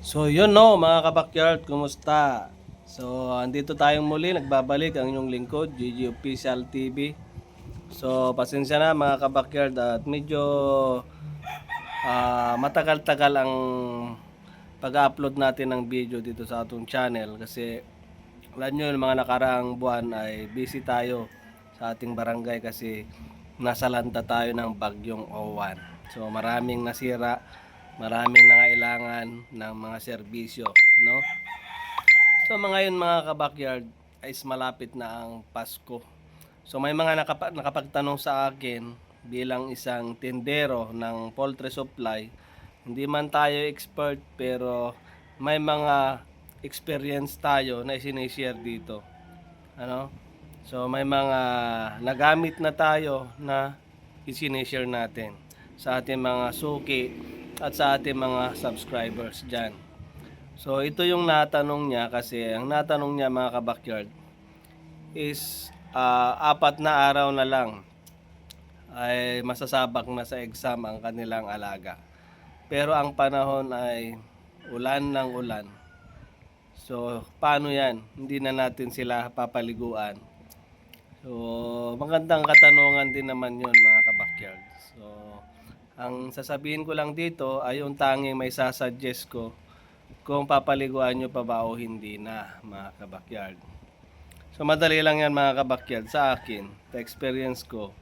So yun no mga kabakyard, kumusta? So andito tayong muli, nagbabalik ang inyong lingkod, GG Official TV. So pasensya na mga kabakyard at medyo matagal-tagal ang pag-upload natin ng video dito sa atong channel kasi alam nyo yung mga nakaraang buwan ay busy tayo sa ating barangay kasi nasa lanta tayo ng bagyong Owan. So maraming nasira, maraming nangailangan ng mga serbisyo, no? So mga yun mga kabakyard, is malapit na ang Pasko. So may mga nakapagtanong sa akin bilang isang tindero ng poultry supply. Hindi man tayo expert pero may mga experience tayo na isinishare dito. Ano? So may mga nagamit na tayo na isinishare natin sa ating mga suki at sa ating mga subscribers dyan. So ito yung natanong niya kasi ang natanong niya mga kabakyard is 4 na araw na lang ay masasabak na sa exam ang kanilang alaga. Pero ang panahon ay ulan ng ulan. So paano yan? Hindi na natin sila papaliguan. So magandang katanungan din naman yun mga kabakyard. So ang sasabihin ko lang dito ay yung tanging may sasuggest ko kung papaliguan nyo pa ba o hindi na mga kabakyard. So madali lang yan mga kabakyard sa akin, sa experience ko.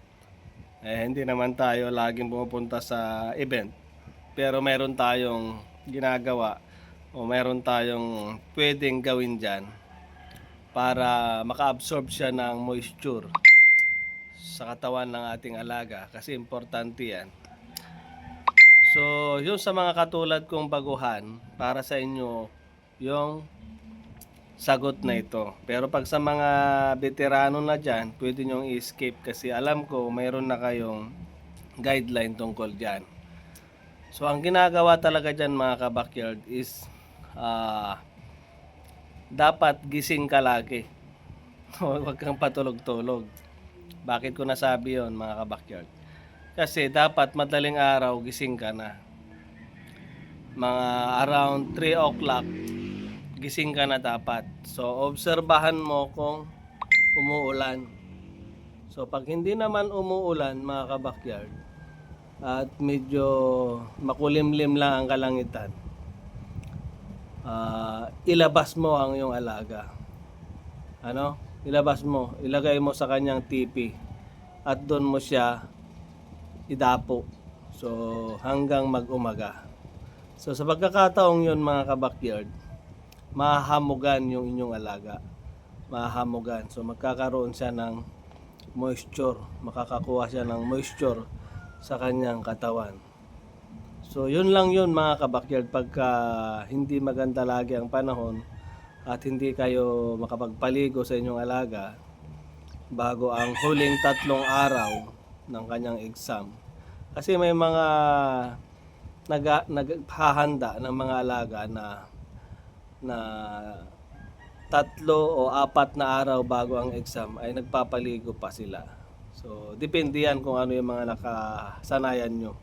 Hindi naman tayo laging pumupunta sa event. Pero meron tayong ginagawa o meron tayong pwedeng gawin dyan para maka-absorb siya ng moisture sa katawan ng ating alaga kasi importante yan. So, yung sa mga katulad kong baguhan, para sa inyo yung sagot na ito. Pero pag sa mga veterano na dyan, pwede nyong i-escape kasi alam ko mayroon na kayong guideline tungkol dyan. So, ang ginagawa talaga dyan mga kabakyard is dapat gising ka lagi. Huwag kang patulog-tulog. Bakit ko nasabi yon mga kabakyard? Kasi dapat madaling araw gising ka na. Mga around 3 o'clock gising ka na dapat. So obserbahan mo kung umuulan. So pag hindi naman umuulan mga kabakyard at medyo makulimlim lang ang kalangitan, ilabas mo ang iyong alaga. Ano? Ilabas mo, ilagay mo sa kanyang tipi at doon mo siya idapo. So hanggang mag-umaga. So sa pagkakataong yun mga kabakyard, mahahamugan yung inyong alaga. Mahahamugan. So magkakaroon siya ng moisture. Makakakuha siya ng moisture sa kanyang katawan. So yun lang yun mga kabakyard pagka hindi maganda lagi ang panahon at hindi kayo makapagpaligo sa inyong alaga bago ang huling 3 araw ng kanyang exam. Kasi may mga naghahanda ng mga alaga na 3 o 4 na araw bago ang exam ay nagpapaligo pa sila. So depende yan kung ano yung mga nakasanayan nyo.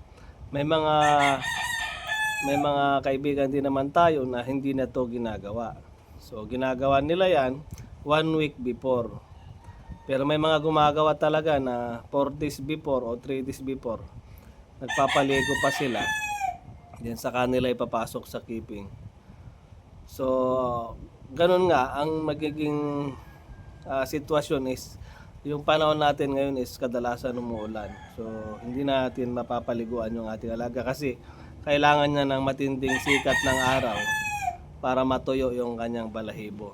May mga kaibigan din naman tayo na hindi na to ginagawa. So ginagawa nila yan 1 week before. Pero may mga gumagawa talaga na 4 days before o 3 days before. Nagpapaligo pa sila. Then sa kanila ipapasok sa keeping. So ganun nga ang magiging sitwasyon is yung panahon natin ngayon is kadalasan umuulan. So hindi natin mapapaliguan yung ating alaga kasi kailangan niya ng matinding sikat ng araw para matuyo yung kanyang balahibo.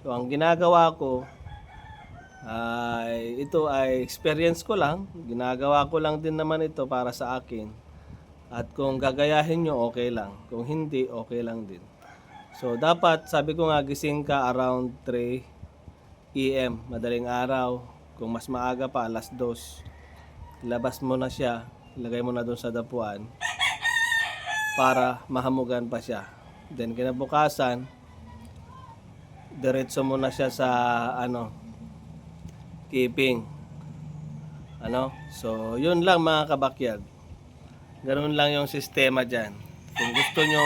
So ang ginagawa ko ay ito ay experience ko lang. Ginagawa ko lang din naman ito para sa akin. At kung gagayahin nyo, okay lang. Kung hindi, okay lang din. So dapat, sabi ko nga, gising ka around 3 AM, madaling araw. Kung mas maaga pa, 2:00, ilabas mo na siya, ilagay mo na doon sa dapuan para mahamugan pa siya. Then kinabukasan, diretso mo na siya sa keeping. So yun lang mga kabakyard. Ganoon lang yung sistema dyan. Kung gusto nyo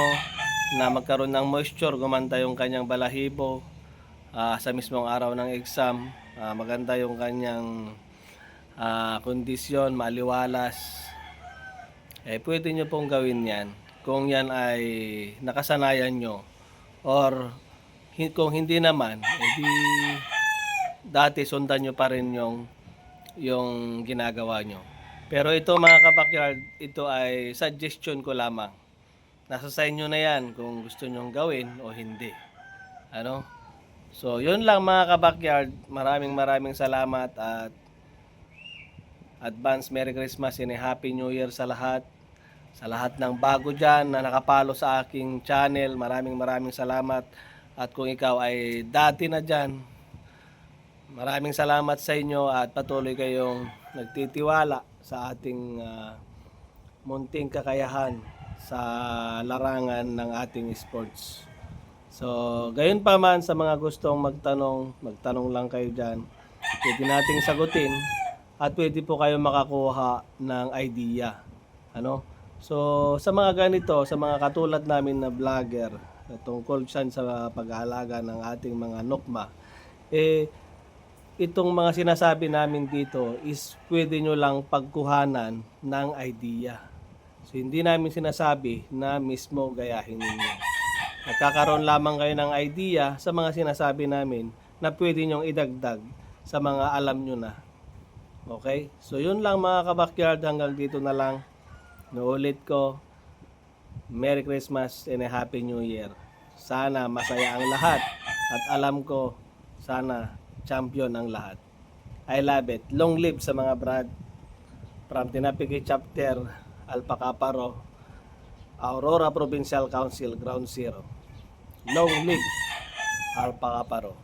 na magkaroon ng moisture, gumanda yung kanyang balahibo sa mismong araw ng exam. Maganda yung kanyang kondisyon, maliwalas. Pwede nyo pong gawin yan kung yan ay nakasanayan nyo, or kung hindi naman, edi dati sundan nyo pa rin yung ginagawa nyo. Pero ito mga kabakyard, ito ay suggestion ko lamang. Nasa sa inyo na yan kung gusto nyong gawin o hindi. Ano? So, yun lang mga kabakyard. Maraming salamat at advance Merry Christmas and a Happy New Year sa lahat. Sa lahat ng bago dyan na nakapalo sa aking channel, maraming salamat. At kung ikaw ay dati na dyan, maraming salamat sa inyo at patuloy kayong nagtitiwala sa ating munting kakayahan sa larangan ng ating sports. So, gayon pa man sa mga gustong magtanong lang kayo dyan. Pwede nating sagutin at pwede po kayo makakuha ng idea. Ano? So, sa mga ganito, sa mga katulad namin na vlogger, tungkol dyan sa pag-aalaga ng ating mga nukma, itong mga sinasabi namin dito is pwede nyo lang pagkuhanan ng idea. So, hindi namin sinasabi na mismo gayahin ninyo. Nagkakaroon lamang kayo ng idea sa mga sinasabi namin na pwede nyong idagdag sa mga alam nyo na. Okay? So, yun lang mga kabakyard. Hanggang dito na lang. Nuulit ko, Merry Christmas and a Happy New Year. Sana masaya ang lahat. At alam ko, sana champion ang lahat. I love it. Long live sa mga brad. From Tinapiki Chapter, Alpacaparo, Aurora Provincial Council, Ground Zero. Long live Alpacaparo.